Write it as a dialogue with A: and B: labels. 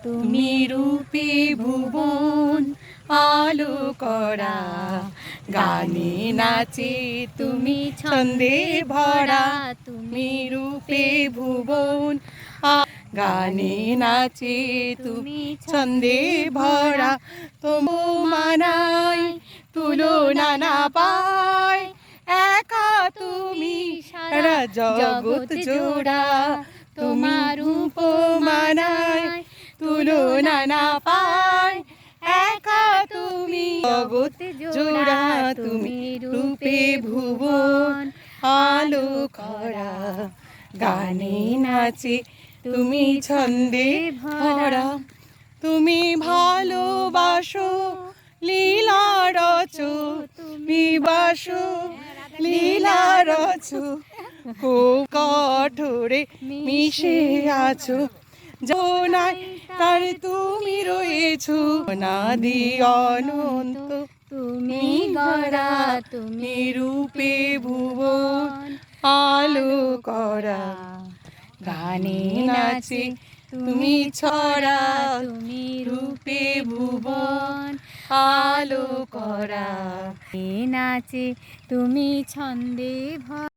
A: তুমি রূপে ভুবন আলো করা, গানে নাচে তুমি ছন্দে ভরা। তুমি রূপে ভুবন গানে নাচে তুমি ছন্দে ভরা। তোমা মানায় তুলনা না পায়, একা তুমি সারা জগৎ জোড়া। তোমার উপমানায় তুলনা না পায়, একা তুমি জগৎ জোড়া। তুমি রূপে ভুবন আলো করা, গানে নাচে তুমি ছন্দে ভরা। তুমি ভালোবাসো লীলা রচো, তুমি বাসো লীলা রচো, কঠোরে মিশে আছো। জোনাই তার তুমি রয়েছো, অনাদি অনন্ত তুমি গড়া। তুমি রূপে ভুবন আলো করা, গানে নাচে তুমি ছড়া। তুমি রূপে ভুবন আলো করা, নাচে তুমি ছন্দে ভরা।